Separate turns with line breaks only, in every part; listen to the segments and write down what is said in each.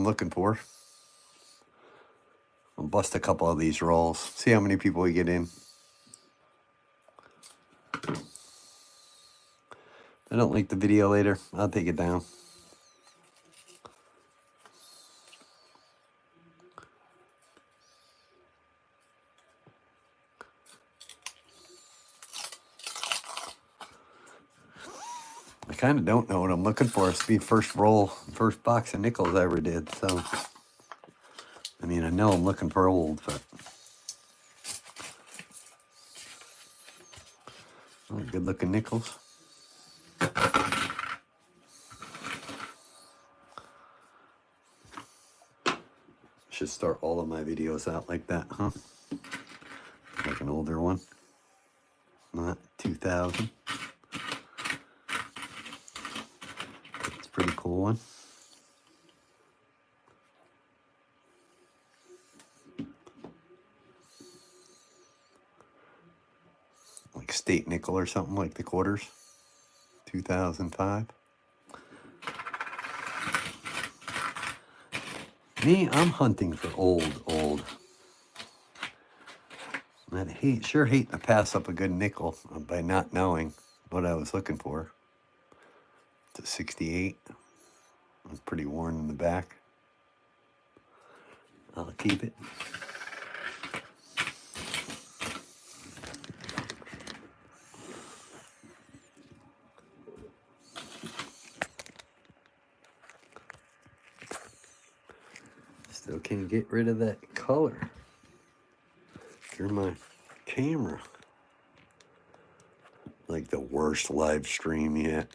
I'm looking for. I'll bust a couple of these rolls. See how many people we get in. If I don't like the video later, I'll take it down. I kind of don't know what I'm looking for. It's the first box of nickels I ever did. So, I mean, I know I'm looking for old, but good looking nickels. Should start all of my videos out like that, huh? Like an older one. Not 2000. It's a pretty cool one. Like state nickel or something, like the quarters. 2005. Me, I'm hunting for old. I'd sure hate to pass up a good nickel by not knowing what I was looking for. It's a 68. It's pretty worn in the back. I'll keep it. Still can't get rid of that color. Through my camera. Like the worst live stream yet.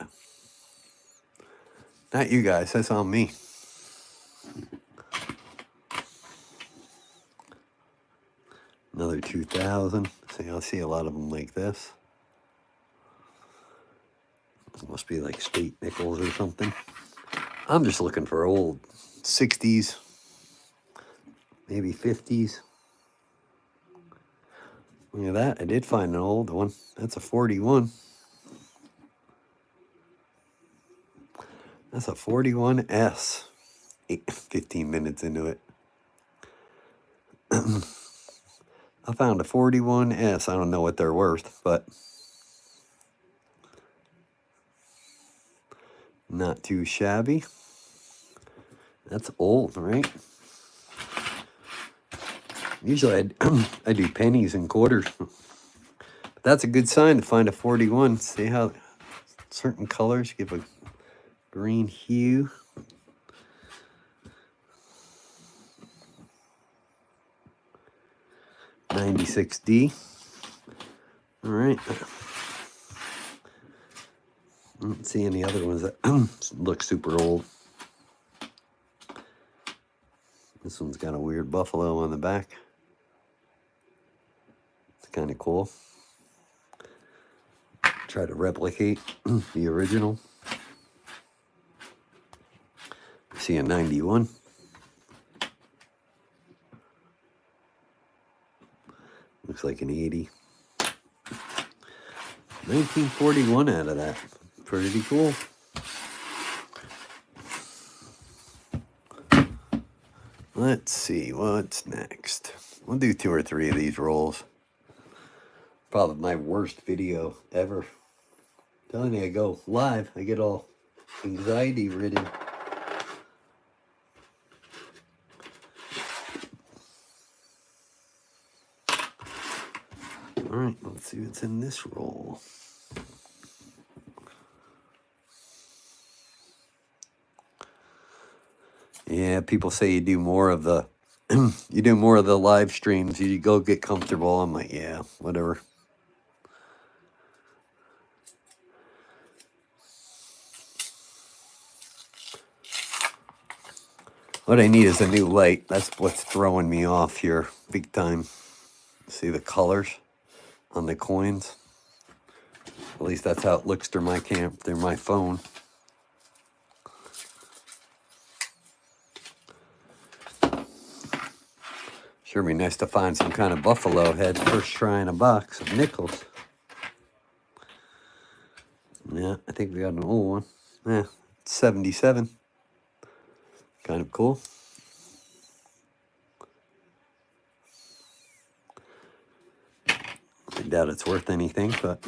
Not you guys, that's on me. Another 2000. See, I'll see a lot of them like this. This must be like state nickels or something. I'm just looking for old 60s, maybe 50s. Look at that, I did find an old one. That's a 41. That's a 41S. 15 minutes into it. I found a 41S. I don't know what they're worth, but not too shabby. That's old, right? Usually I do pennies and quarters. But that's a good sign to find a 41. See how certain colors give a green hue. $96D. All right. I don't see any other ones that look super old. This one's got a weird buffalo on the back. It's kind of cool. Try to replicate the original. See a 91. Looks like an 80. 1941 out of that. Pretty cool. Let's see what's next. We'll do 2 or 3 of these rolls. Probably my worst video ever. I'm telling you, I go live, I get all anxiety ridden. All right, let's see what's in this roll. Yeah, people say you do more of the live streams. You go get comfortable. I'm like, yeah, whatever. What I need is a new light. That's what's throwing me off here big time. See the colors on the coins? At least that's how it looks through my phone. Sure be nice to find some kind of buffalo head first trying a box of nickels. Yeah, I think we got an old one. Yeah, 77. Kind of cool. I doubt it's worth anything, but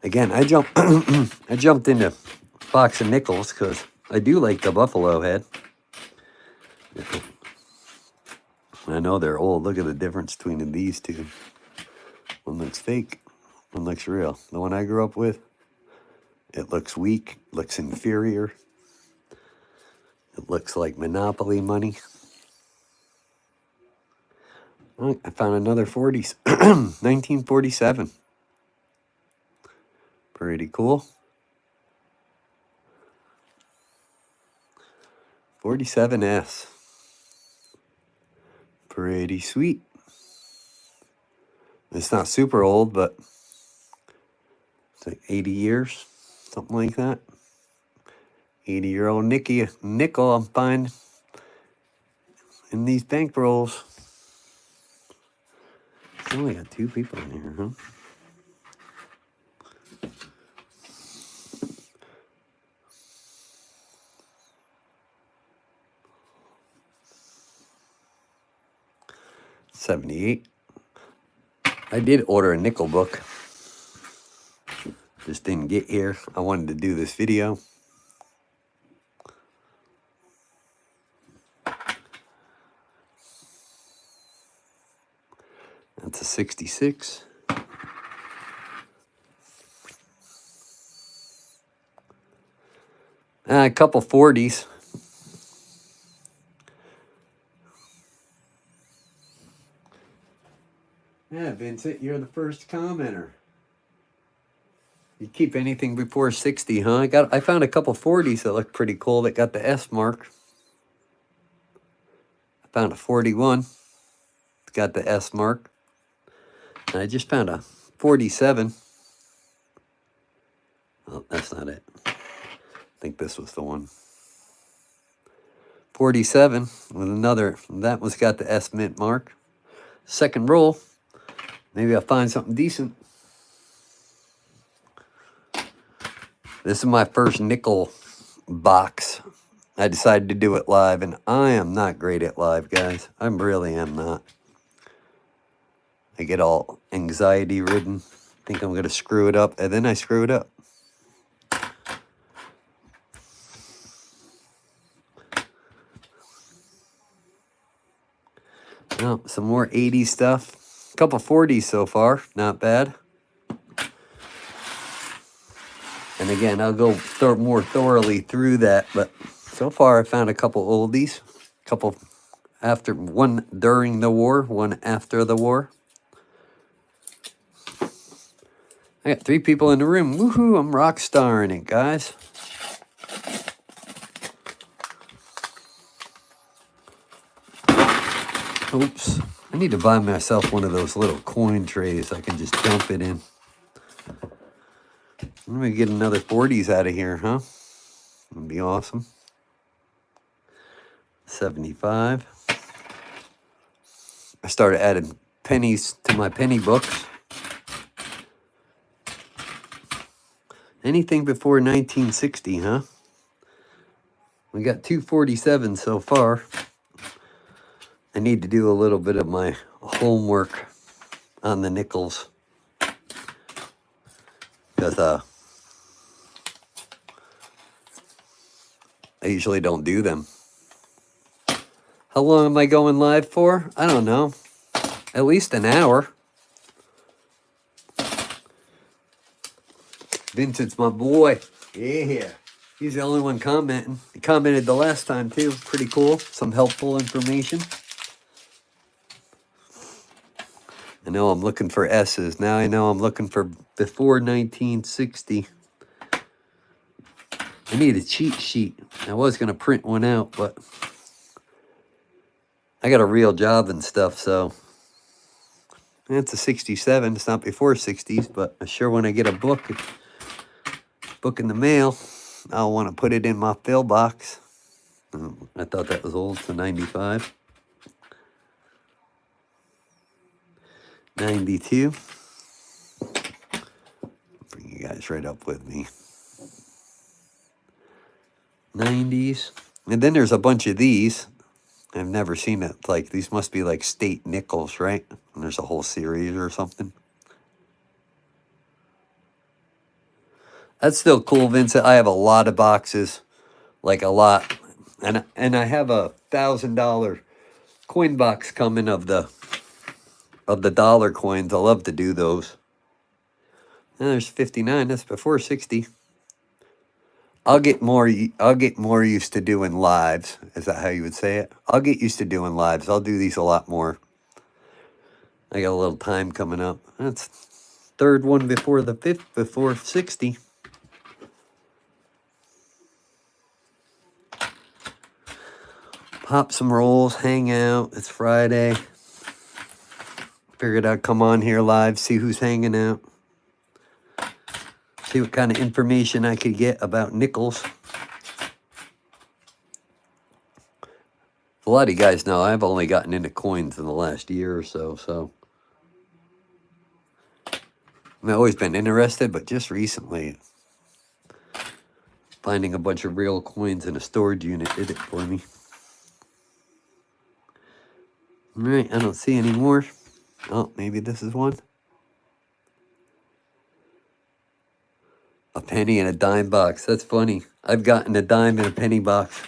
again, I jumped into box of nickels because I do like the buffalo head. I know they're old. Look at the difference between these two. One looks fake, one looks real. The one I grew up with, it looks weak, looks inferior. It looks like Monopoly money. Oh, I found another 40s, 1947. Pretty cool. 47S. Pretty sweet. It's not super old, but it's like 80 years, something like that. 80-year-old nickel I'm finding in these bank rolls. It's only got 2 people in here, huh? $78. I did order a nickel book. Just didn't get here. I wanted to do this video. That's a 66. A couple 40s. Yeah, Vincent, you're the first commenter. You keep anything before 60, huh? I found a couple 40s that look pretty cool that got the S mark. I found a 41. It's got the S mark. And I just found a 47. Oh, that's not it. I think this was the one. 47 with another. That one's got the S mint mark. Second roll. Maybe I'll find something decent. This is my first nickel box. I decided to do it live, and I am not great at live, guys. I really am not. I get all anxiety-ridden. Think I'm going to screw it up, and then I screw it up. Oh, some more 80s stuff. A couple 40s so far. Not bad. And again, I'll go more thoroughly through that, but so far I found a couple oldies. A couple after, one during the war, one after the war. I got 3 people in the room. Woohoo, I'm rock starring it, guys. Oops. I need to buy myself one of those little coin trays I can just dump it in. Let me get another 40s out of here, huh? That'd be awesome. 75. I started adding pennies to my penny books. Anything before 1960, huh? We got 2 47s so far. I need to do a little bit of my homework on the nickels. Because I usually don't do them. How long am I going live for? I don't know. At least an hour. Vincent's my boy. Yeah. He's the only one commenting. He commented the last time too. Pretty cool. Some helpful information. I know I'm looking for S's. Now I know I'm looking for before 1960. I need a cheat sheet. I was going to print one out, but I got a real job and stuff, so it's a 67. It's not before 60s, but I sure want to get a book in the mail. I'll want to put it in my fill box. I thought that was old, so 95. 92. Bring you guys right up with me. 90s. And then there's a bunch of these. I've never seen it. Like, these must be like state nickels, right? And there's a whole series or something. That's still cool, Vincent. I have a lot of boxes, like a lot. And I have a $1,000 coin box coming of the dollar coins. I love to do those. And there's 59. That's before 60. I'll get more used to doing lives. Is that how you would say it? I'll get used to doing lives. I'll do these a lot more. I got a little time coming up. That's third one before the fifth, before 60. Pop some rolls, hang out. It's Friday. Figured I'd come on here live, see who's hanging out. See what kind of information I could get about nickels. A lot of you guys know I've only gotten into coins in the last year or so. I've always been interested, but just recently, finding a bunch of real coins in a storage unit did it for me. All right, I don't see any more. Oh, maybe this is one. A penny and a dime box. That's funny. I've gotten a dime and a penny box.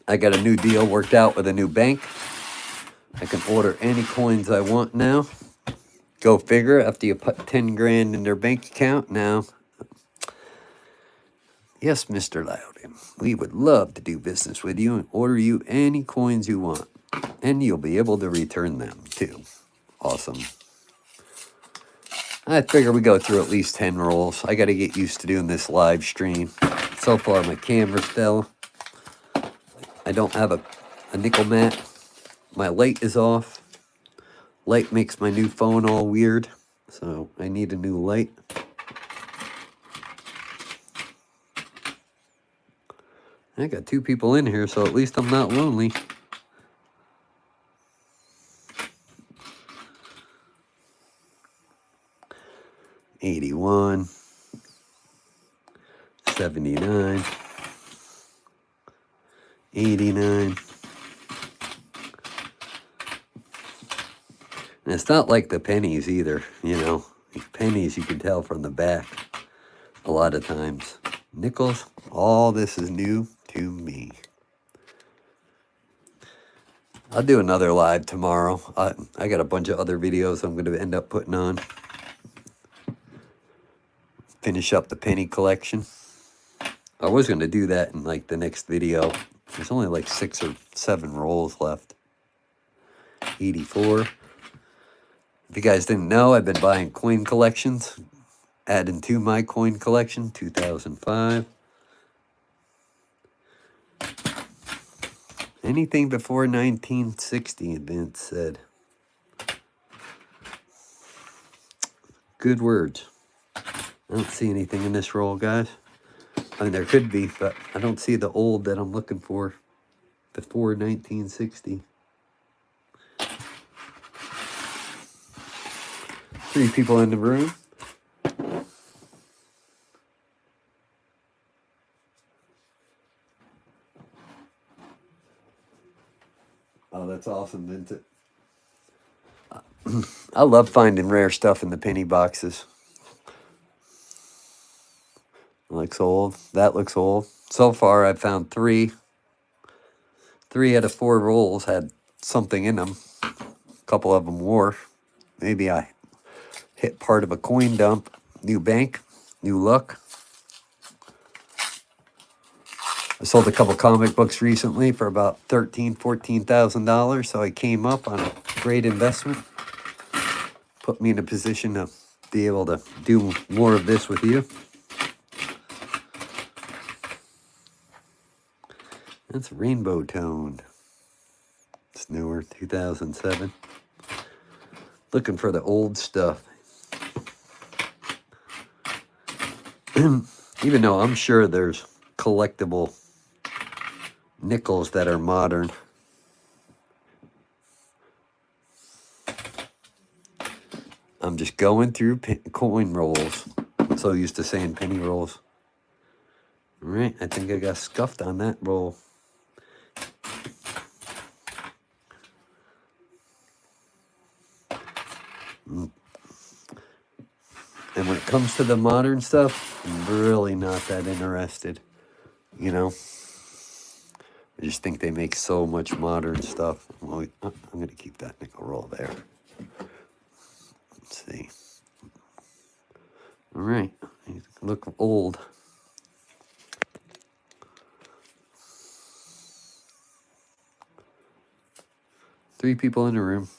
I got a new deal worked out with a new bank. I can order any coins I want now. Go figure, after you put 10 grand in their bank account now. Yes, Mr. Loudon, we would love to do business with you and order you any coins you want. And you'll be able to return them, too. Awesome. I figure we go through at least 10 rolls. I got to get used to doing this live stream. So far, my camera fell. I don't have a nickel mat. My light is off. Light makes my new phone all weird. So I need a new light. I got 2 people in here, so at least I'm not lonely. $81, $79, $89. And it's not like the pennies either, you know. Pennies you can tell from the back a lot of times. Nickels, all this is new to me. I'll do another live tomorrow. I got a bunch of other videos I'm going to end up putting on. Finish up the penny collection. I was going to do that in like the next video. There's only like 6 or 7 rolls left. 84. If you guys didn't know, I've been buying coin collections. Adding to my coin collection, 2005. Anything before 1960, Vince said. Good words. I don't see anything in this roll, guys. I mean, there could be, but I don't see the old that I'm looking for before 1960. 3 people in the room. Oh, that's awesome, Vincent. I love finding rare stuff in the penny boxes. Looks old. That looks old. So far, I've found 3. 3 out of 4 rolls had something in them. A couple of them wore. Maybe I hit part of a coin dump. New bank. New luck. I sold a couple comic books recently for about $13,000, $14,000. So I came up on a great investment. Put me in a position to be able to do more of this with you. That's rainbow toned. It's newer, 2007. Looking for the old stuff. Even though I'm sure there's collectible nickels that are modern. I'm just going through coin rolls. so used to saying penny rolls. All right, I think I got scuffed on that roll. And when it comes to the modern stuff, I'm really not that interested, you know? I just think they make so much modern stuff. Well, I'm going to keep that nickel roll there. Let's see. All right, you look old. Three people in the room.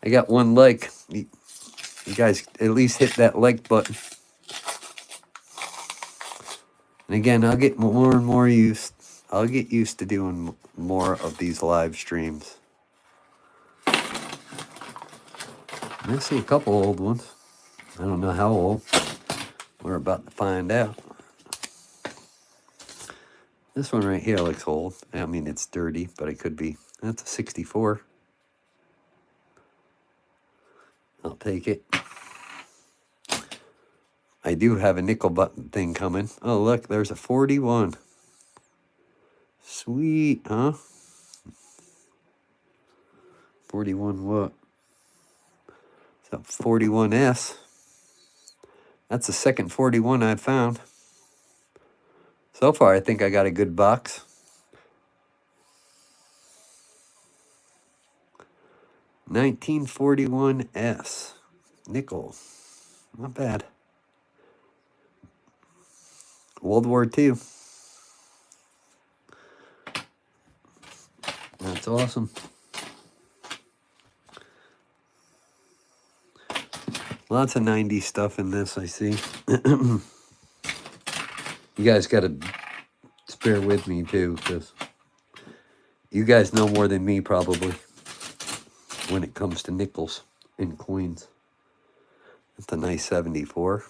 I got one like. You guys at least hit that like button. And again, I'll get more and more used. I'll get used to doing more of these live streams. I see a couple old ones. I don't know how old. We're about to find out. This one right here looks old. I mean, it's dirty, but it could be. That's a 64. I'll take it. I do have a nickel button thing coming. Oh, look, there's a 41. Sweet, huh? 41 what? Is that 41S? That's the second 41 I've found. So far, I think I got a good box. $1941S. Nickel. Not bad. World War II. That's awesome. Lots of 90s stuff in this, I see. You guys got to bear with me, too, because you guys know more than me, probably, when it comes to nickels and coins. That's a nice 74.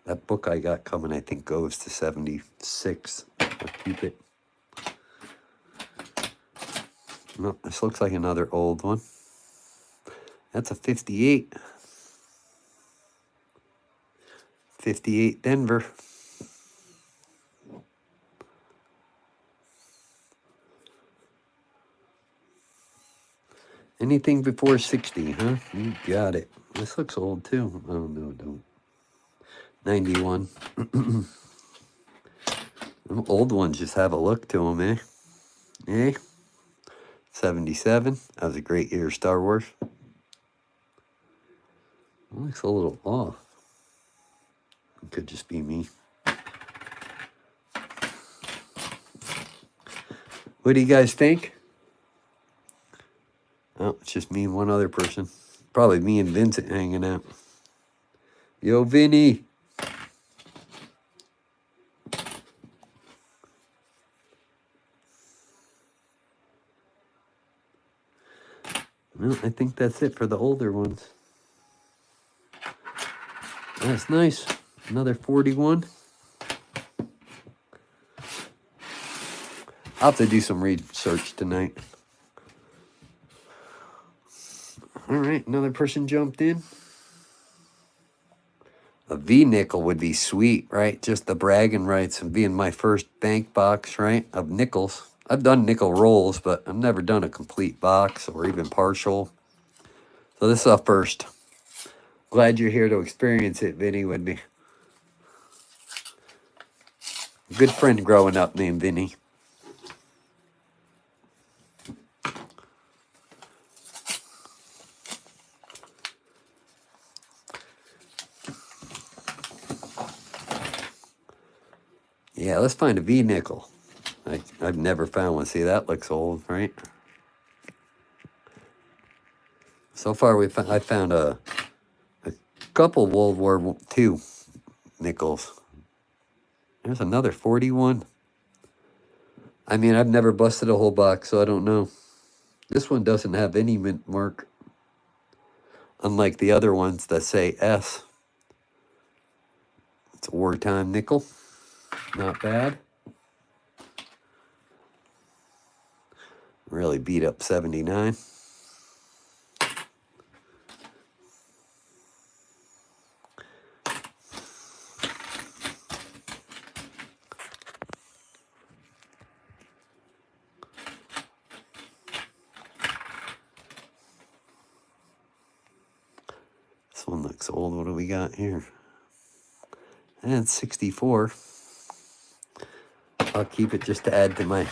That book I got coming, I think, goes to 76. I'll keep it. No, this looks like another old one. That's a 58. 58 Denver. Anything before 60, huh? You got it. This looks old, too. Oh, no, don't. 91. Them old ones just have a look to them, eh? Eh? 77. That was a great year, Star Wars. It looks a little off. It could just be me. What do you guys think? Oh, it's just me and one other person. Probably me and Vincent hanging out. Yo, Vinny. Well, I think that's it for the older ones. That's nice. Another 41. I'll have to do some research tonight. All right, another person jumped in. A V-nickel would be sweet, right? Just the bragging rights of being my first bank box, right, of nickels. I've done nickel rolls, but I've never done a complete box or even partial. So this is a first. Glad you're here to experience it, Vinny, with me. Good friend growing up named Vinny. Yeah, let's find a V-nickel. I've never found one. See, that looks old, right? So far, I found a couple World War II nickels. There's another 41. I mean, I've never busted a whole box, so I don't know. This one doesn't have any mint mark, unlike the other ones that say S. It's a wartime nickel. Not bad. Really beat up 79. This one looks old. What do we got here? And 64. I'll keep it just to add to my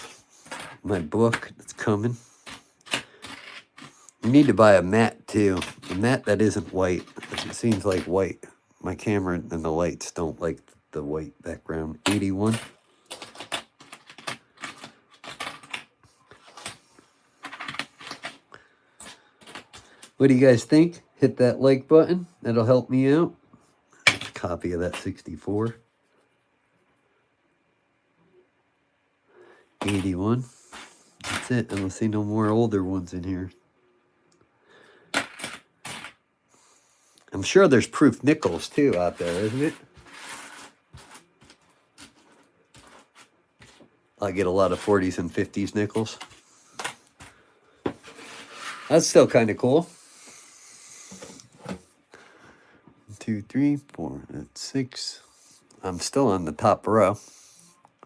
book that's coming. You need to buy a mat too. A mat that isn't white. It seems like white. My camera and the lights don't like the white background. 81. What do you guys think? Hit that like button. That'll help me out. Copy of that 64. 81. That's it. I don't see no more older ones in here. I'm sure there's proof nickels too out there, isn't it? I get a lot of 40s and 50s nickels. That's still kind of cool. 1, 2, 3, 4, that's 6. I'm still on the top row.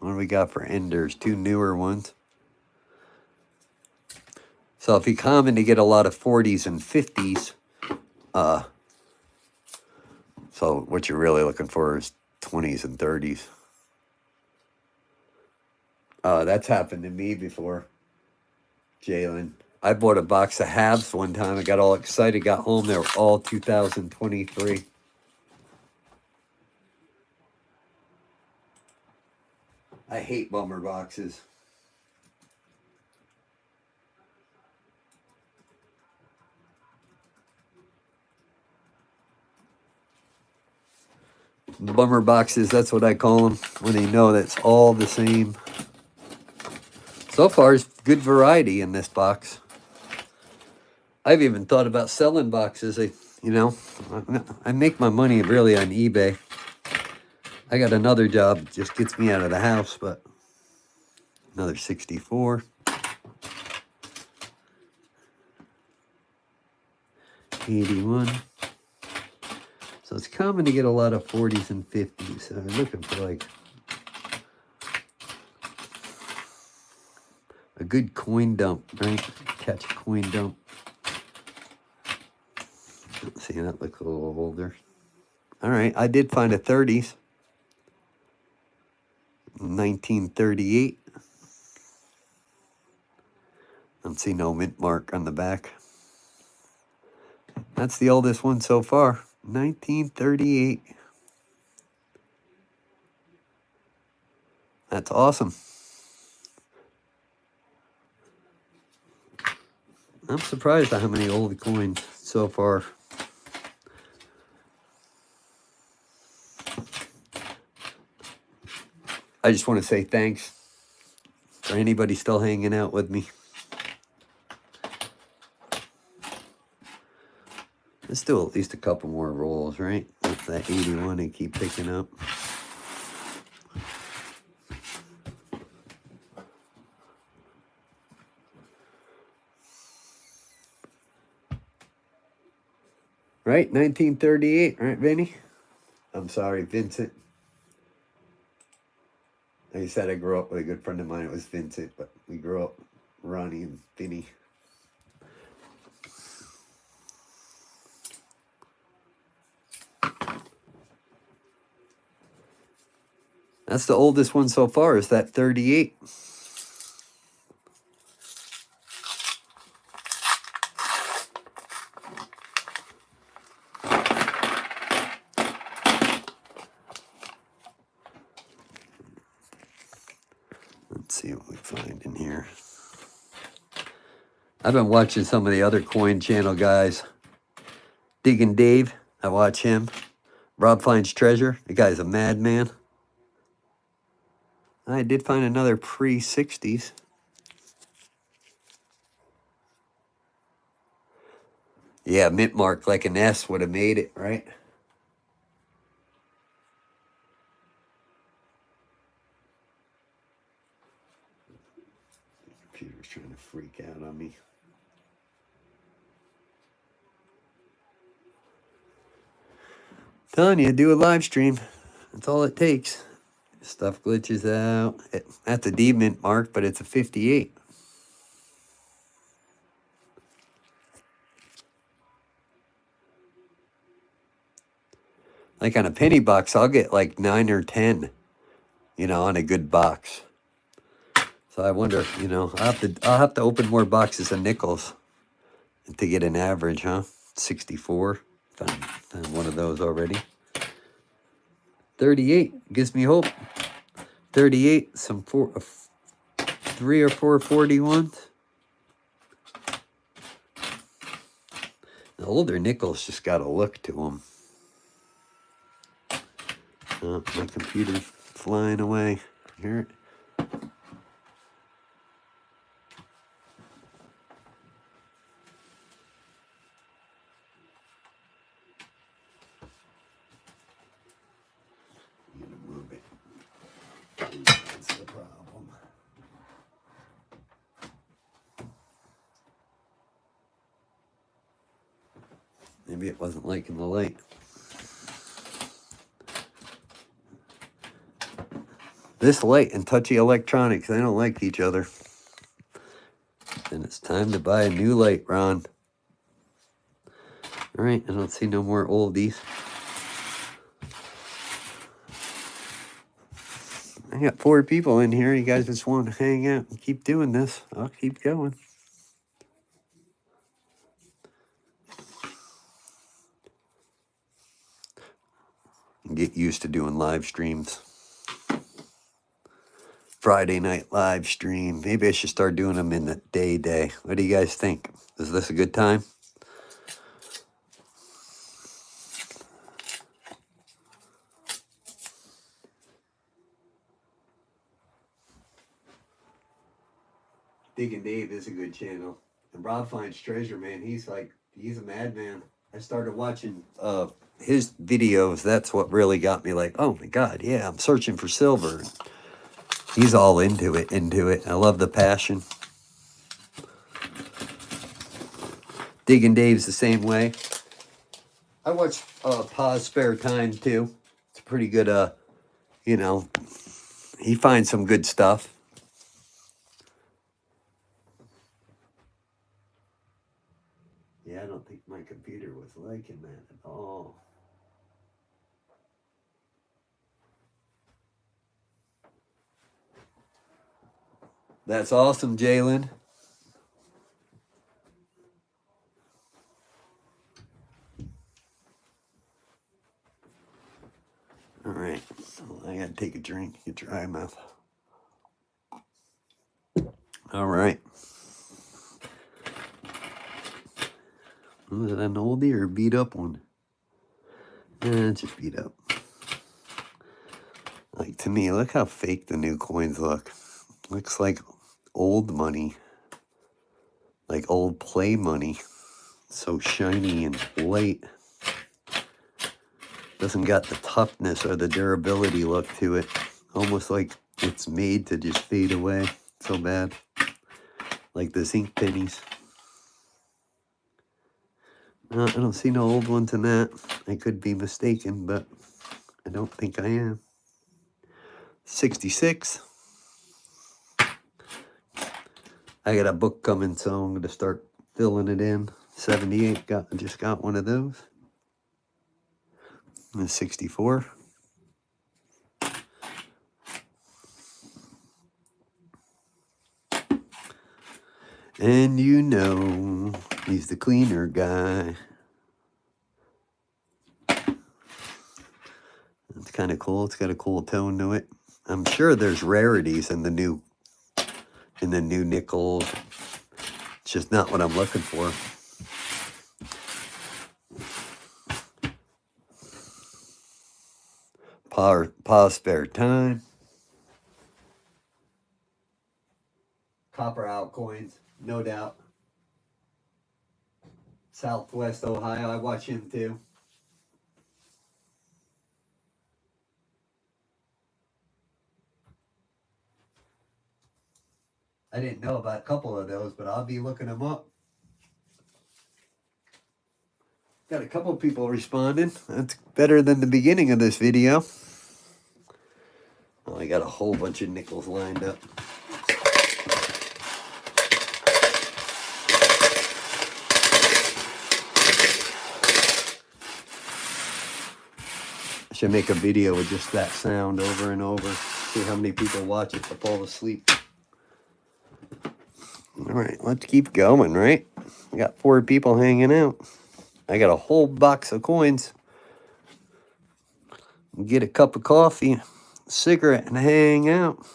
What do we got for enders? 2 newer ones. So if you common to get a lot of 40s and 50s, so what you're really looking for is 20s and 30s. That's happened to me before, Jalen. I bought a box of halves one time. I got all excited, got home. They were all 2023. I hate bummer boxes. Bummer boxes, that's what I call them, when they know that's all the same. So far, it's good variety in this box. I've even thought about selling boxes. I make my money really on eBay. I got another job that just gets me out of the house, but another 64. 81. So it's common to get a lot of 40s and 50s. So I'm looking for like a good coin dump, right? Catch a coin dump. Let's see, that looks a little older. All right, I did find a 30s. 1938. Don't see no mint mark on the back. That's the oldest one so far. 1938. That's awesome. I'm surprised at how many old coins so far. I just want to say thanks for anybody still hanging out with me. Let's do at least a couple more rolls, right? With that 81 and keep picking up. Right, 1938, right, Vinny? I'm sorry, Vincent. Like I said, I grew up with a good friend of mine. It was Vincent, but we grew up Ronnie and Vinny. That's the oldest one so far, is that 38. Let's see what we find in here. I've been watching some of the other coin channel guys. Diggin' Dave, I watch him. Rob Finds Treasure, the guy's a madman. I did find another pre-60s. Yeah, mint mark like an S would have made it, right? Computer's trying to freak out on me. Telling you, do a live stream. That's all it takes. Stuff glitches out. That's a D mint mark, but it's a 58. Like on a penny box, I'll get like 9 or 10, you know, on a good box. So I wonder, you know, I'll have to open more boxes of nickels to get an average, huh? 64. Found one of those already. 38 gives me hope. 38, some 3 or 4 41s. The older nickels just got a look to them. Oh, my computer's flying away. Here. I'm gonna move it. That's the problem. Maybe it wasn't liking the light. This light and touchy electronics, they don't like each other. And it's time to buy a new light, Ron. All right, I don't see no more oldies. I got 4 people in here. You guys just want to hang out and keep doing this. I'll keep going. Get used to doing live streams. Friday night live stream. Maybe I should start doing them in the day. What do you guys think? Is this a good time? Digging Dave is a good channel. And Rob Finds Treasure, man, he's a madman. I started watching his videos. That's what really got me like, oh my God, yeah, I'm searching for silver. He's all into it. I love the passion. Digging Dave's the same way. I watch Pa's Spare Time too. It's pretty good, you know, he finds some good stuff. Yeah, I don't think my computer was liking that at all. That's awesome, Jalen. All right, I gotta take a drink, get dry mouth. All right. Was it an oldie or a beat up one? It's just beat up. Like, to me, look how fake the new coins look. Looks like old money. Like old play money. So shiny and light. Doesn't got the toughness or the durability look to it. Almost like it's made to just fade away. So bad. Like the zinc pennies. I don't see no old ones in that. I could be mistaken, but I don't think I am. 66. I got a book coming, so I'm going to start filling it in. 78. Just got one of those. And 64. And you know, he's the cleaner guy. It's kind of cool. It's got a cool tone to it. I'm sure there's rarities in the new nickels. It's just not what I'm looking for. Pa's Spare Time. Copper out coins, no doubt. Southwest Ohio, I watch him too. I didn't know about a couple of those, but I'll be looking them up. Got a couple people responding. That's better than the beginning of this video. Oh, I got a whole bunch of nickels lined up. I should make a video with just that sound over and over. See how many people watch it to fall asleep. All right, let's keep going, right? We got 4 people hanging out. I got a whole box of coins. Get a cup of coffee, cigarette, and hang out.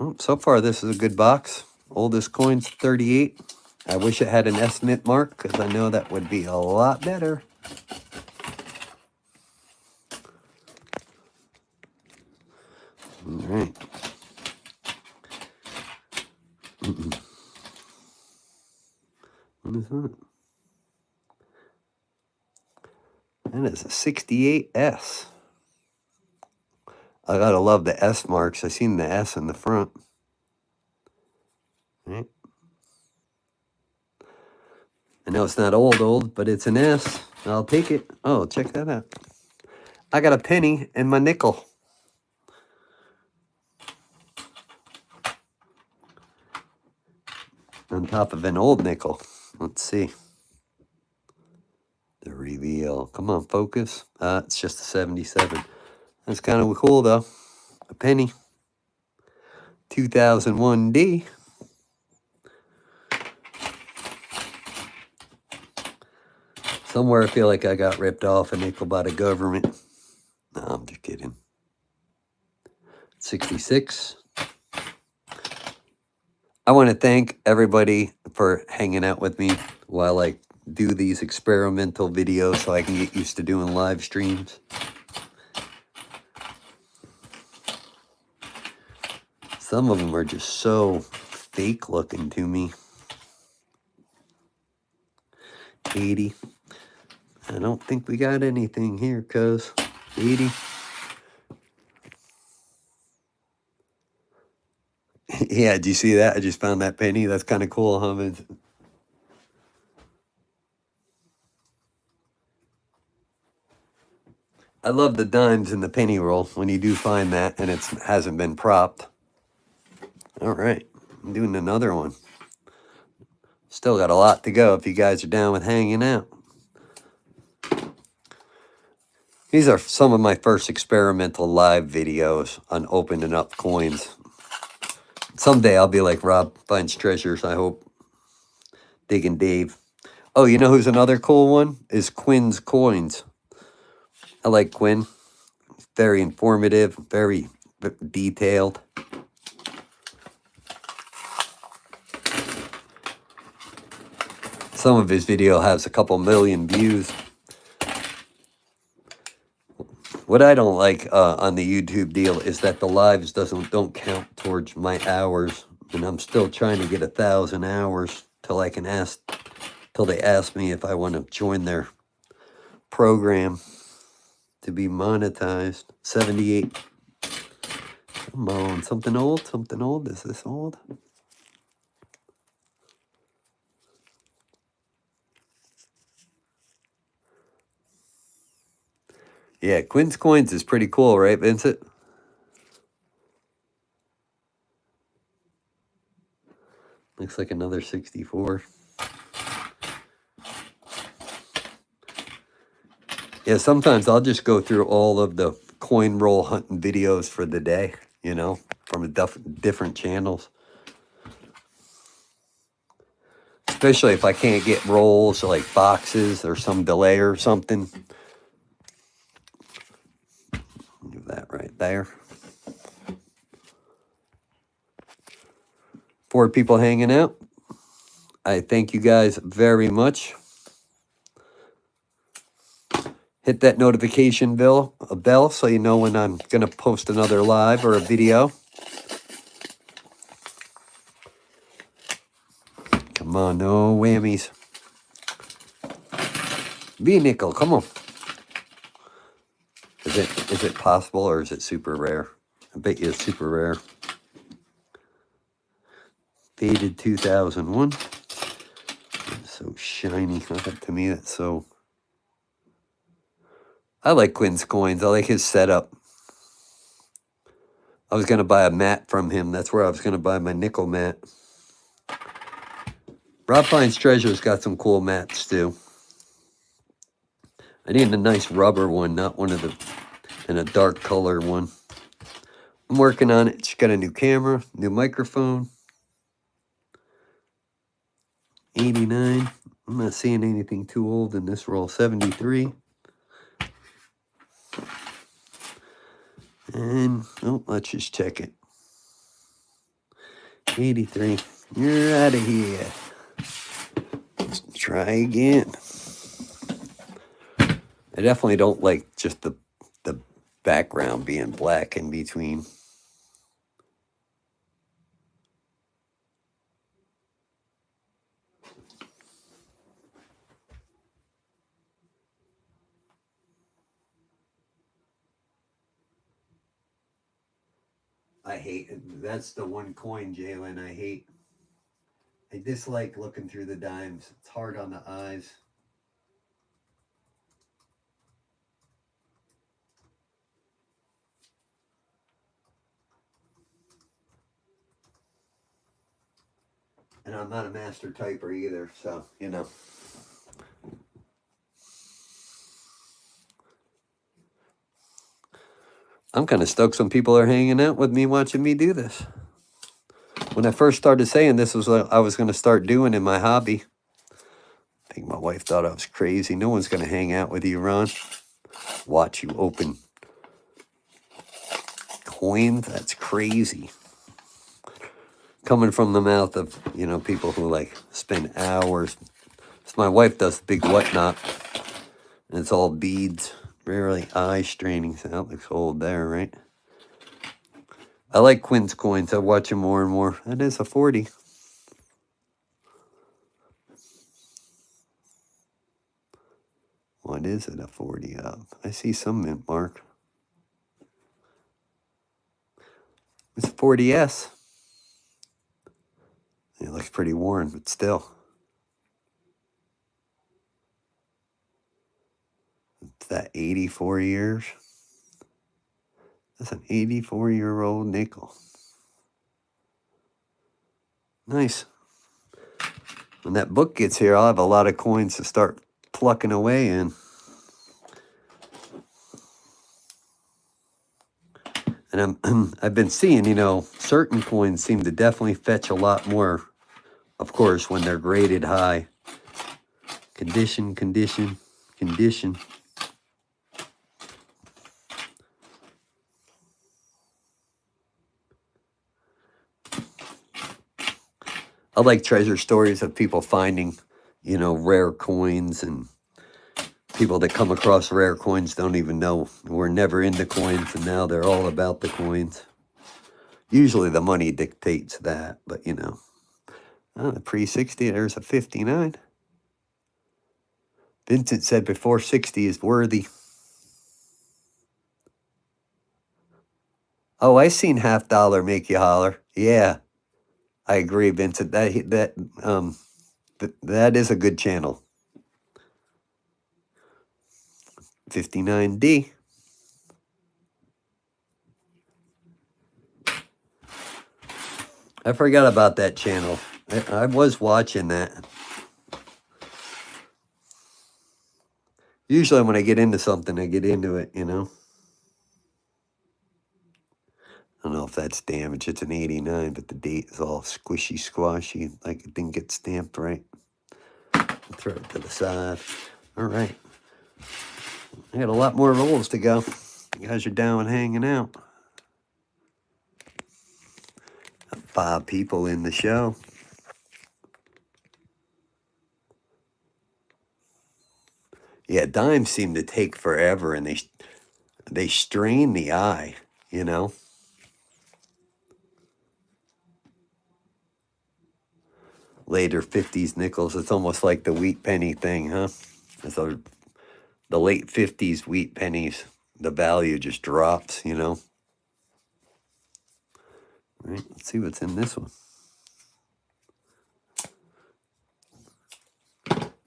Oh, so far, this is a good box. Oldest coin's 38. I wish it had an estimate mark, because I know that would be a lot better. All right. What is that? That is a 68S. I gotta love the S marks. I seen the S in the front. Right. I know it's not old, but it's an S. I'll take it. Oh, check that out. I got a penny and my nickel. On top of an old nickel. Let's see. The reveal. Come on, focus. It's just a 77. That's kind of cool, though. A penny. 2001D. Somewhere I feel like I got ripped off a nickel by the government. No, I'm just kidding. 66. I want to thank everybody for hanging out with me while I do these experimental videos so I can get used to doing live streams. Some of them are just so fake looking to me. 80. I don't think we got anything here, cuz. 80. Yeah, do you see that? I just found that penny. That's kind of cool, huh, man? I love the dimes in the penny roll when you do find that and it hasn't been propped. All right, I'm doing another one. Still got a lot to go if you guys are down with hanging out. These are some of my first experimental live videos on opening up coins. Someday I'll be like Rob Finds Treasures, I hope. Digging Dave. Oh, you know who's another cool one? Is Quinn's Coins. I like Quinn. Very informative, very detailed. Some of his video has a couple million views. What I don't like on the YouTube deal is that the lives don't count towards my hours, and I'm still trying to get 1,000 hours till they ask me if I want to join their program to be monetized. 78. Come on, something old, something old. Is this old? Yeah, Quinn's Coins is pretty cool, right, Vincent? Looks like another 64. Yeah, sometimes I'll just go through all of the coin roll hunting videos for the day, you know, from different channels. Especially if I can't get rolls or like boxes or some delay or something. Leave that right there. 4 people hanging out. I thank you guys very much. Hit that notification bell so you know when I'm going to post another live or a video. Come on, no whammies. V-nickel, come on. Is it possible or is it super rare? I bet you it's super rare. Faded 2001. It's so shiny. To me, that's so... I like Quinn's Coins. I like his setup. I was going to buy a mat from him. That's where I was going to buy my nickel mat. Rob Finds Treasure's got some cool mats too. I need a nice rubber one, not one of the, and a dark color one. I'm working on it. She's got a new camera, new microphone. 89. I'm not seeing anything too old in this roll. 73. And, oh, let's just check it. 83. You're out of here. Let's try again. I definitely don't like just the background being black in between. I hate it. That's the one coin, Jalen, I hate. I dislike looking through the dimes. It's hard on the eyes. And I'm not a master typer either, so, you know. I'm kind of stoked some people are hanging out with me watching me do this. When I first started saying this was what I was going to start doing in my hobby, I think my wife thought I was crazy. No one's going to hang out with you, Ron. Watch you open coins. That's crazy. Coming from the mouth of, you know, people who like spend hours. So my wife does big whatnot, and it's all beads. Rarely eye straining. So that looks old there, right? I like Quinn's coins. I watch them more and more. That is a 40. What is it a 40 of? I see some mint mark. It's a 40S. It looks pretty worn, but still. It's that 84 years. That's an 84-year-old nickel. Nice. When that book gets here, I'll have a lot of coins to start plucking away in. And I've been seeing, you know, certain coins seem to definitely fetch a lot more, of course, when they're graded high. Condition, condition, condition. I like treasure stories of people finding, you know, rare coins, and people that come across rare coins don't even know. We're never into coins, and now they're all about the coins. Usually the money dictates that, but you know. Oh, the pre-60, there's a 59. Vincent said before 60 is worthy. Oh, I seen $50 make you holler. Yeah, I agree, Vincent. That is a good channel. 59D. I forgot about that channel. I was watching that. Usually when I get into something, I get into it, you know. I don't know if that's damage. It's an 89, but the date is all squishy, squashy, like it didn't get stamped right. Throw it to the side. All right. I got a lot more rolls to go. You guys are down hanging out. 5 people in the show. Yeah, dimes seem to take forever, and they strain the eye, you know. Later 50s nickels. It's almost like the wheat penny thing, huh? So the late 50s wheat pennies, the value just drops, you know. All right, let's see what's in this one.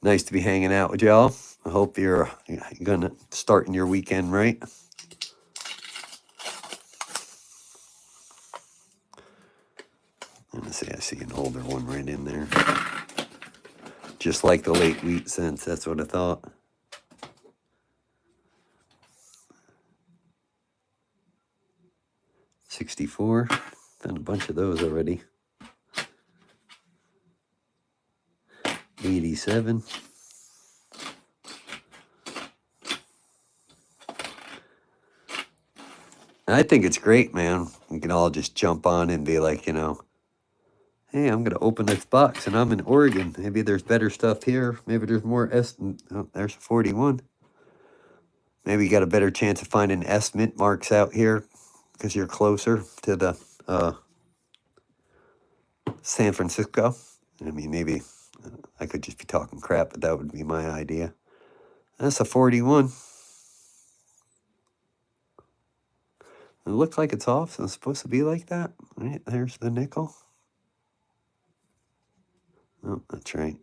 Nice to be hanging out with y'all. I hope you're gonna starting your weekend right. Let me see, I see an older one right in there. Just like the late wheat cents, that's what I thought. $64. Done a bunch of those already. 87. I think it's great, man. We can all just jump on and be like, you know, hey, I'm going to open this box and I'm in Oregon. Maybe there's better stuff here. Maybe there's more oh, there's a 41. Maybe you got a better chance of finding S mint marks out here because you're closer to the San Francisco. I mean, maybe I could just be talking crap, but that would be my idea. That's a 41. It looks like it's off, so it's supposed to be like that. Right, there's the nickel. Oh, that's right.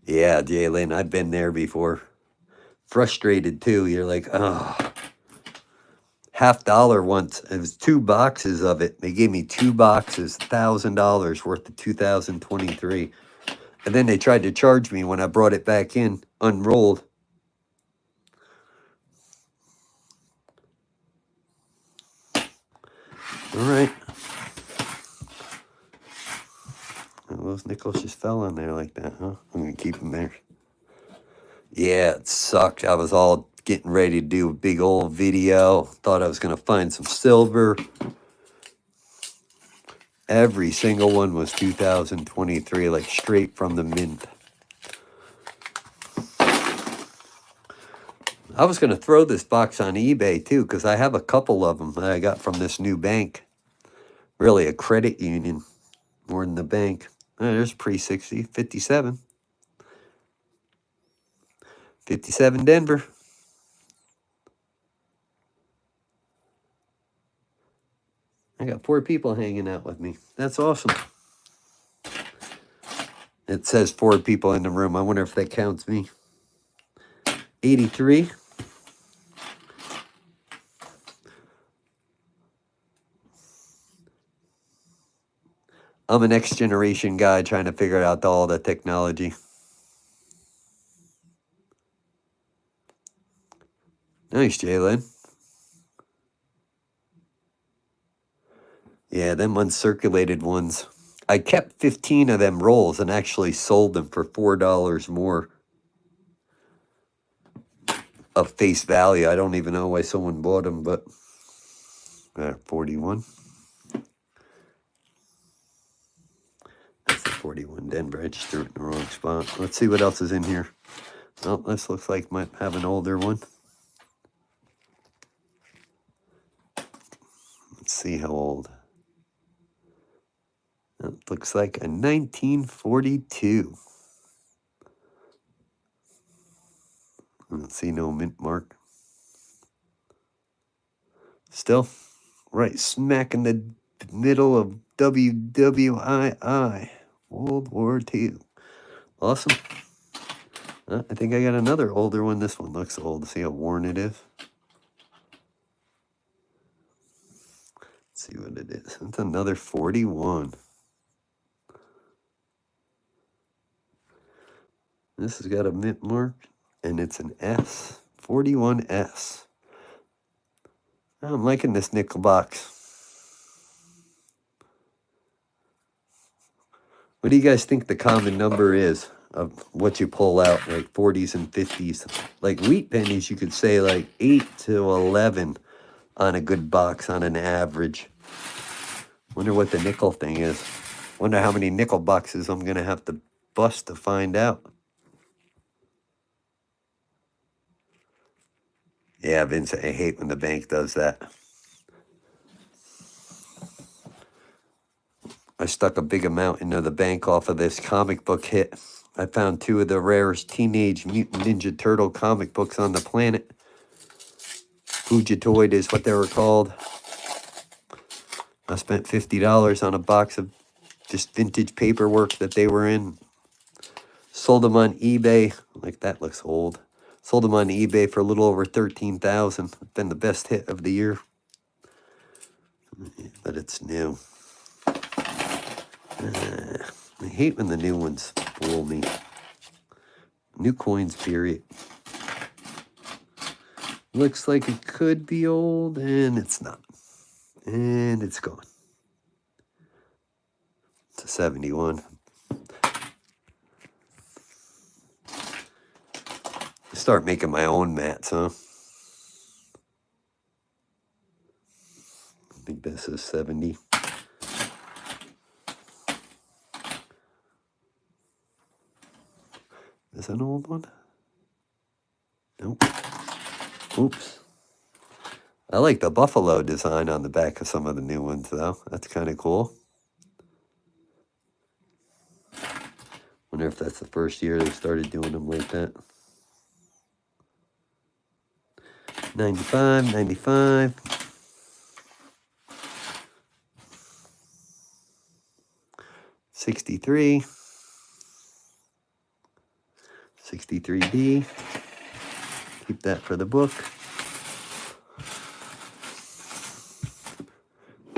Yeah, Jalen, I've been there before. Frustrated too. You're like, oh, $50 once. It was 2 boxes of it. They gave me 2 boxes, $1,000 worth of 2023. And then they tried to charge me when I brought it back in, unrolled. All right. Well, those nickels just fell on there like that, huh? I'm going to keep them there. Yeah, it sucked. I was all getting ready to do a big old video. Thought I was going to find some silver. Every single one was 2023, like straight from the mint. I was going to throw this box on eBay too, because I have a couple of them that I got from this new bank. Really a credit union more than the bank. There's pre-60, 57. 57 Denver. I got 4 people hanging out with me. That's awesome. It says 4 people in the room. I wonder if that counts me. 83. I'm a next generation guy trying to figure out all the technology. Nice, Jalen. Yeah, them uncirculated ones. I kept 15 of them rolls and actually sold them for $4 more of face value. I don't even know why someone bought them, but 41. That's the 41 Denver. I just threw it in the wrong spot. Let's see what else is in here. Oh, this looks like might have an older one. Let's see how old. That looks like a 1942. I don't see no mint mark. Still, right smack in the middle of WWII, World War II. Awesome. I think I got another older one. This one looks old. See how worn it is. Let's see what it is. It's another 41. This has got a mint mark, and it's an S. 41S. I'm liking this nickel box. What do you guys think the common number is of what you pull out, like 40s and 50s? Like wheat pennies, you could say like 8 to 11 on a good box on an average. Wonder what the nickel thing is. Wonder how many nickel boxes I'm going to have to bust to find out. Yeah, Vince, I hate when the bank does that. I stuck a big amount into the bank off of this comic book hit. I found 2 of the rarest Teenage Mutant Ninja Turtle comic books on the planet. Fugitoid is what they were called. I spent $50 on a box of just vintage paperwork that they were in. Sold them on eBay. Like, that looks old. Sold them on eBay for a little over $13,000. Been the best hit of the year. But it's new. I hate when the new ones fool me. New coins, period. Looks like it could be old, and it's not. And it's gone. It's a 71. Start making my own mats, huh? I think this is 70. Is that an old one? Nope. Oops. I like the buffalo design on the back of some of the new ones, though. That's kind of cool. Wonder if that's the first year they started doing them like that. 95, 95. 63. 63D. Keep that for the book.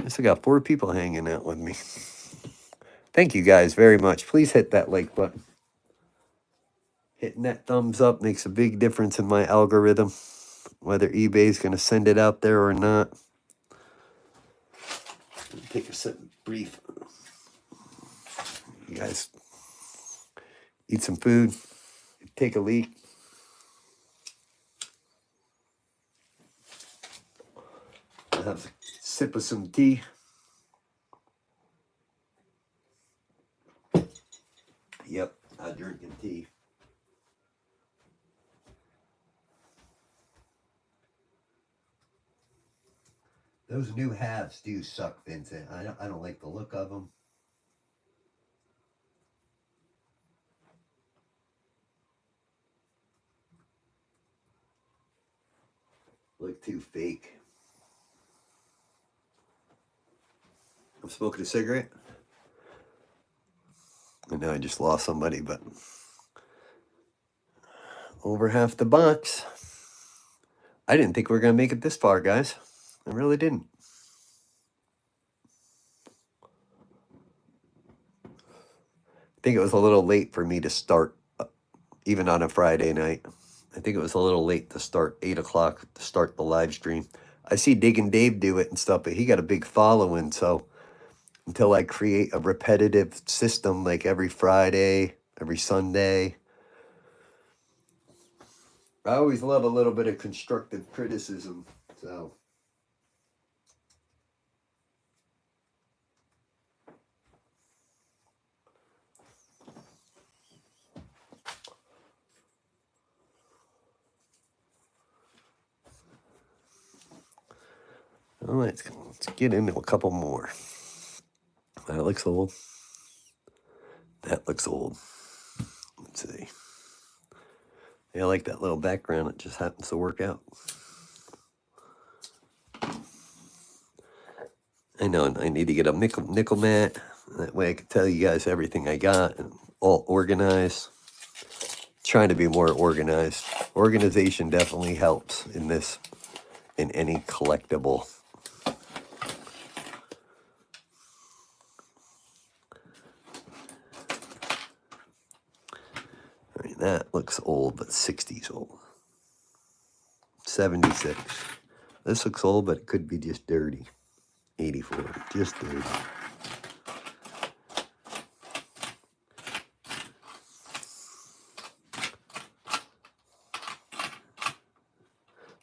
I still got 4 people hanging out with me. Thank you guys very much. Please hit that like button. Hitting that thumbs up makes a big difference in my algorithm, whether eBay's going to send it out there or not. Take a brief. You guys eat some food, take a leak. I'll have a sip of some tea. Yep, I'm drinking tea. Those new halves do suck, Vincent. I don't like the look of them. Look too fake. I'm smoking a cigarette. I know I just lost somebody, but over half the box. I didn't think we were going to make it this far, guys. I really didn't. I think it was a little late for me to start, even on a Friday night. I think it was a little late to start 8 o'clock to start the live stream. I see Diggin' Dave do it and stuff, but he got a big following, so until I create a repetitive system like every Friday, every Sunday. I always love a little bit of constructive criticism, so. All right, let's get into a couple more. That looks old. That looks old. Let's see. Yeah, I like that little background. It just happens to work out. I know I need to get a nickel mat. That way I can tell you guys everything I got and all organized. Trying to be more organized. Organization definitely helps in this, in any collectible. All right, that looks old, but 60's old. 76. This looks old, but it could be just dirty. 84, just dirty.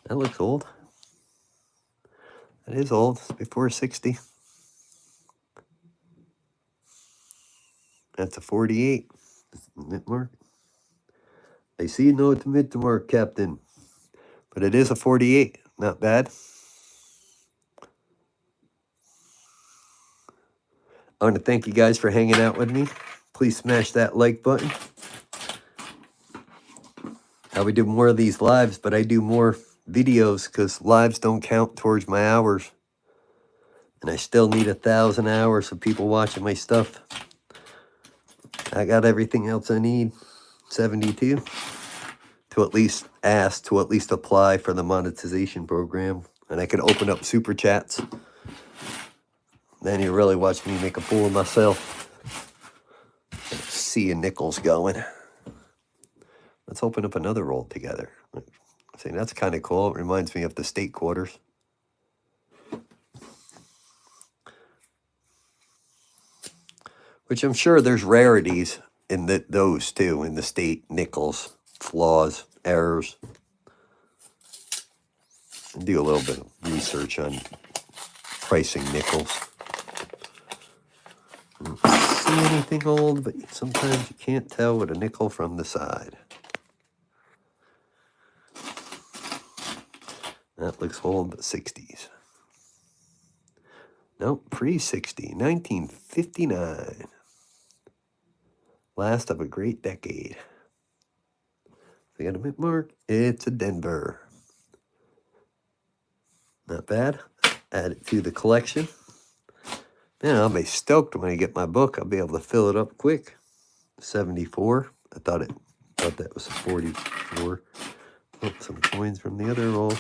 That looks old. That is old. It's before 60. That's a 48. Mint mark. I see no mint mark, Captain. But it is a 48. Not bad. I want to thank you guys for hanging out with me. Please smash that like button. I would do more of these lives, but I do more videos because lives don't count towards my hours. And I still need 1,000 hours of people watching my stuff. I got everything else I need. 72. To at least ask, to at least apply for the monetization program. And I can open up super chats. Then you really watch me make a fool of myself. see your nickels going. Let's open up another roll together. See, that's kind of cool. It reminds me of the state quarters. Which I'm sure there's rarities in those too, in the state nickels, flaws, errors. I'll do a little bit of research on pricing nickels. I don't see anything old, but sometimes you can't tell with a nickel from the side. That looks old, but 60s. Nope, pre-60, 1959. Last of a great decade. We got a mint mark. It's a Denver. Not bad. Add it to the collection. Man, I'll be stoked when I get my book. I'll be able to fill it up quick. 74. I thought that was a 44. Oh, some coins from the other roll.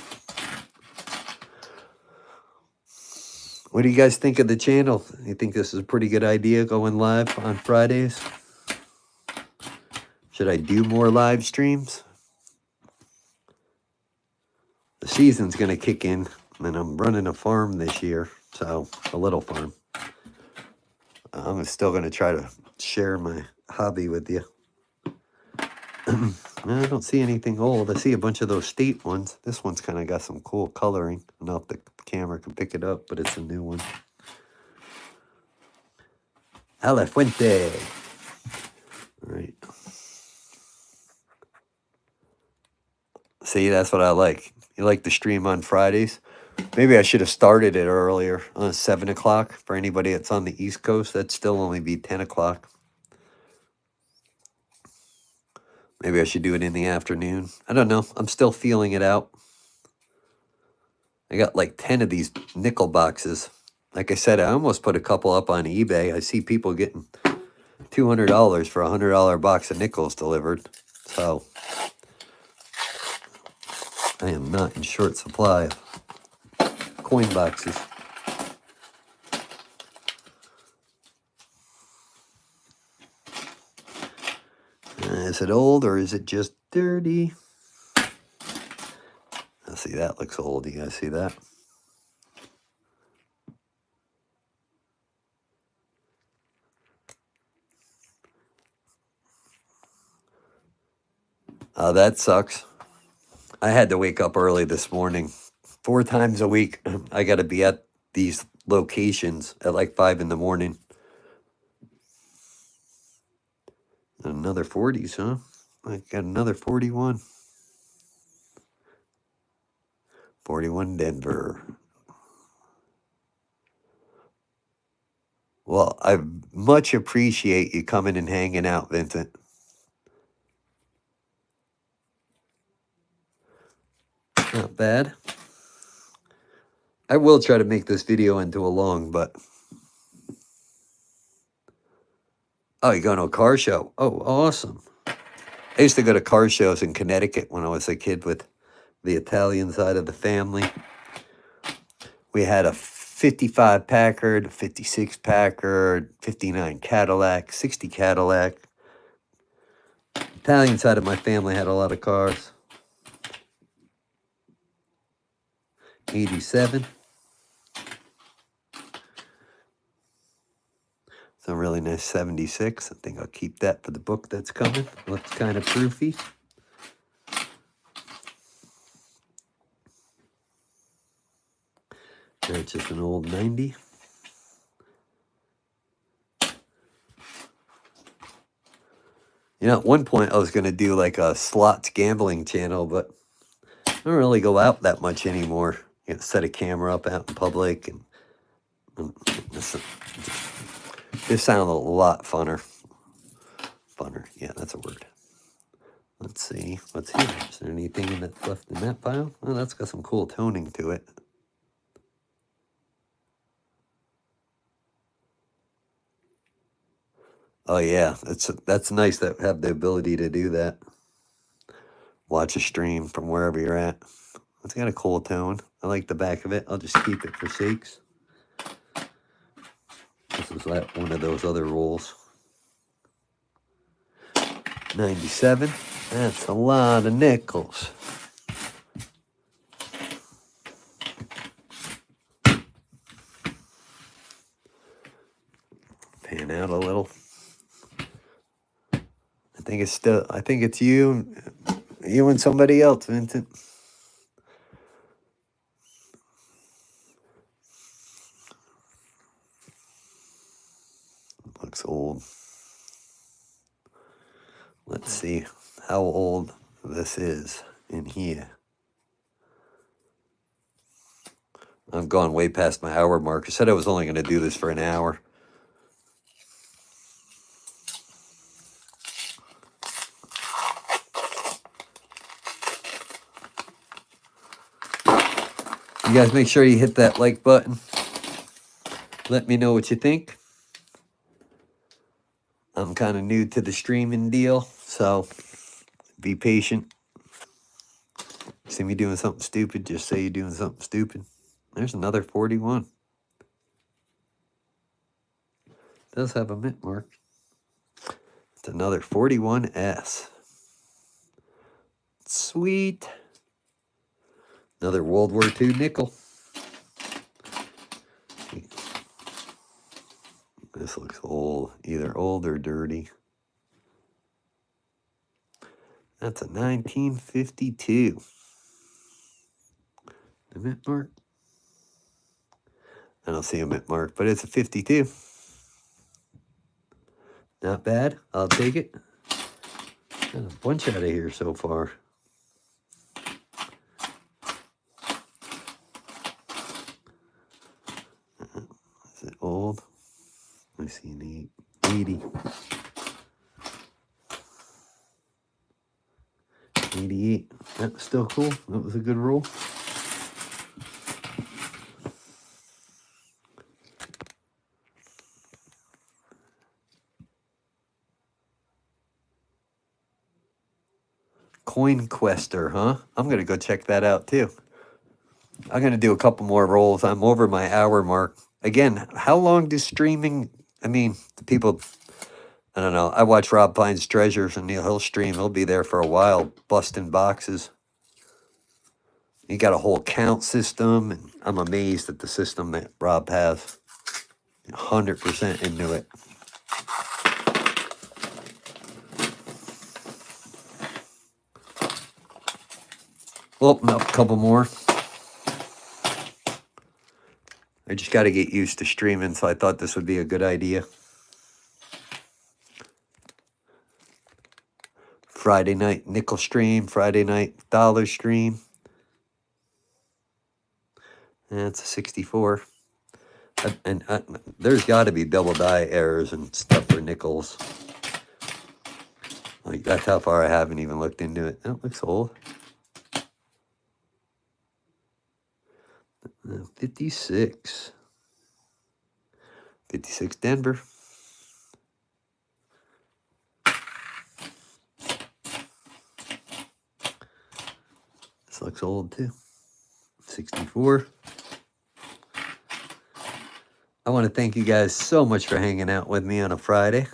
What do you guys think of the channel? You think this is a pretty good idea going live on Fridays? Should I do more live streams? The season's going to kick in, and I'm running a farm this year, so a little farm. I'm still going to try to share my hobby with you. I don't see anything old. I see a bunch of those state ones. This one's kind of got some cool coloring. I don't know if the camera can pick it up, but it's a new one. A la Fuente. All right. See, that's what I like. You like the stream on Fridays? Maybe I should have started it earlier on 7 o'clock. For anybody that's on the East Coast, that'd still only be 10 o'clock. Maybe I should do it in the afternoon. I don't know. I'm still feeling it out. I got like 10 of these nickel boxes. Like I said, I almost put a couple up on eBay. I see people getting $200 for a $100 box of nickels delivered. So I am not in short supply of coin boxes. Is it old or is it just dirty? Let's see, that looks old. You guys see that? That sucks. I had to wake up early this morning. 4 times a week, I got to be at these locations at like 5 in the morning. Another 40s, huh? I got another 41. 41 Denver. Well, I much appreciate you coming and hanging out, Vincent. Not bad. I will try to make this video into a long, but... Oh, you're going to a car show? Oh, awesome. I used to go to car shows in Connecticut when I was a kid with the Italian side of the family. We had a 55 Packard, a 56 Packard, 59 Cadillac, 60 Cadillac. Italian side of my family had a lot of cars. 87. It's a really nice 76. I think I'll keep that for the book that's coming. Looks kind of proofy. That's just an old 90. You know, at one point I was going to do like a slots gambling channel, but I don't really go out that much anymore. You know, set a camera up out in public, and this sounded a lot funner. Funner, yeah, that's a word. Let's see, what's here? Is there anything that's left in that pile? Oh, that's got some cool toning to it. Oh yeah, that's nice that have the ability to do that. Watch a stream from wherever you're at. It's got a cool tone. I like the back of it. I'll just keep it for sakes. This is like one of those other rolls. 97. That's a lot of nickels. Pan out a little. I think it's you and somebody else, Vincent. Looks old. Let's see how old this is in here. I've gone way past my hour mark. I said I was only going to do this for an hour. You guys make sure you hit that like button. Let me know what you think. I'm kind of new to the streaming deal, so be patient. See me doing something stupid, just say you're doing something stupid. There's another 41. Does have a mint mark. It's another 41S. Sweet. Another World War II nickel. This looks old, either old or dirty. That's a 1952. The mint mark? I don't see a mint mark, but it's a 52. Not bad. I'll take it. Got a bunch out of here so far. Is it old? I see an 80. 88. That was still cool. That was a good roll. Coin Quester, huh? I'm going to go check that out too. I'm going to do a couple more rolls. I'm over my hour mark. Again, how long does streaming... I mean, the people... I don't know. I watch Rob Finds Treasures and he'll stream. He'll be there for a while, busting boxes. He got a whole count system, and I'm amazed at the system that Rob has. 100% into it. Open up a couple more. I just got to get used to streaming, so I thought this would be a good idea. Friday night nickel stream, Friday night dollar stream. That's a 64. And there's got to be double die errors and stuff for nickels. Like, that's how far I haven't even looked into it. That looks old. 56. 56 Denver. This looks old too. 64. I want to thank you guys so much for hanging out with me on a Friday.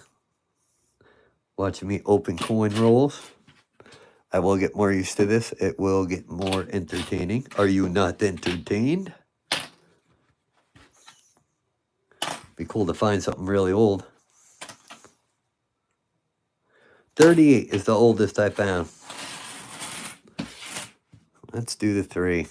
Watching me open coin rolls. I will get more used to this. It will get more entertaining. Are you not entertained? Be cool to find something really old. 38 is the oldest I found. Let's do the 3.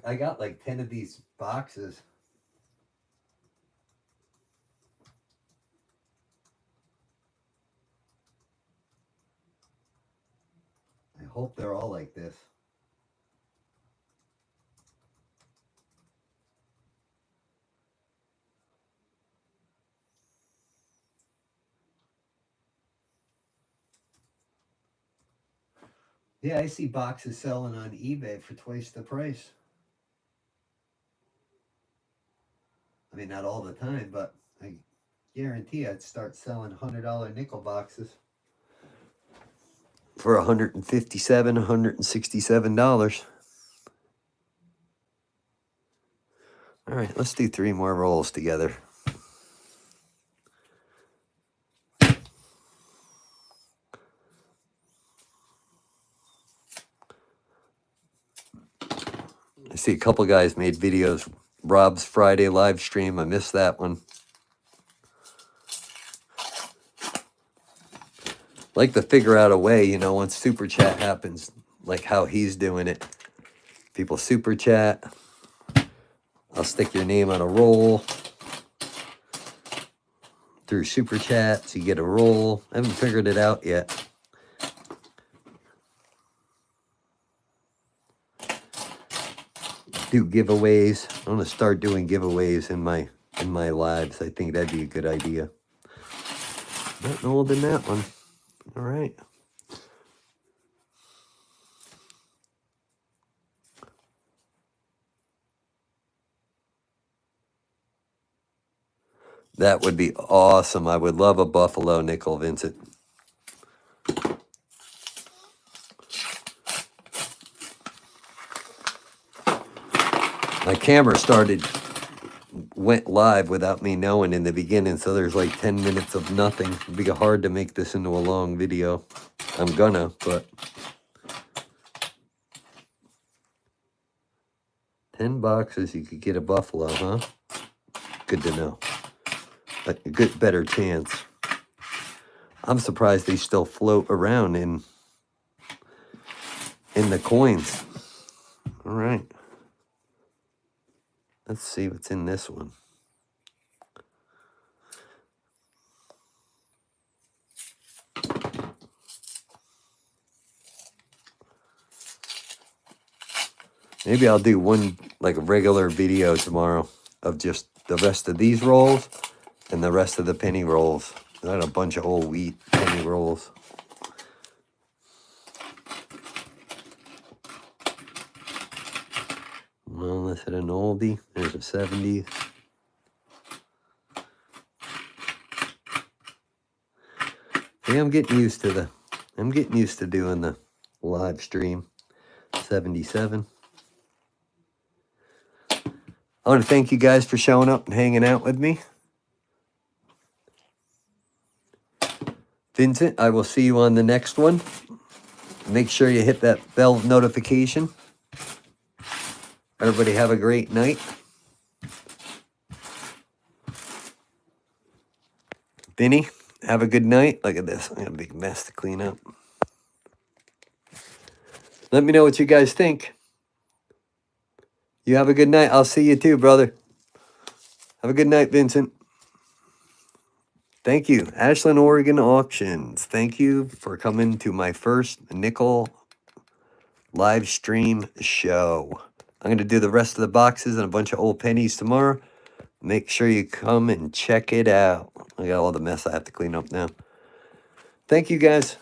I got like 10 of these boxes. I hope they're all like this. Yeah, I see boxes selling on eBay for twice the price. I mean, not all the time, but I guarantee I'd start selling $100 nickel boxes for $167. All right, let's do 3 more rolls together. I see a couple guys made videos. Rob's Friday live stream. I missed that one. Like to figure out a way, you know, once Super Chat happens, like how he's doing it. People Super Chat. I'll stick your name on a roll. Through Super Chats, you get a roll. I haven't figured it out yet. Do giveaways. I'm gonna start doing giveaways in my lives. I think that'd be a good idea. Nothing old in that one. All right. That would be awesome. I would love a buffalo nickel, Vincent. My camera went live without me knowing in the beginning, so there's like 10 minutes of nothing. It'd be hard to make this into a long video. I'm gonna, but 10 boxes, you could get a buffalo, huh? Good to know. A good, better chance. I'm surprised they still float around in the coins. All right. Let's see what's in this one. Maybe I'll do one, like a regular video tomorrow of just the rest of these rolls and the rest of the penny rolls. I got a bunch of old wheat penny rolls. Well, let's hit an oldie. There's a 70s. Yeah, I'm getting used to doing the live stream. 77. I want to thank you guys for showing up and hanging out with me. Vincent, I will see you on the next one. Make sure you hit that bell notification. Everybody have a great night. Vinny, have a good night. Look at this. I got a big mess to clean up. Let me know what you guys think. You have a good night. I'll see you too, brother. Have a good night, Vincent. Thank you. Ashland, Oregon Auctions. Thank you for coming to my first nickel live stream show. I'm going to do the rest of the boxes and a bunch of old pennies tomorrow. Make sure you come and check it out. I got all the mess I have to clean up now. Thank you, guys.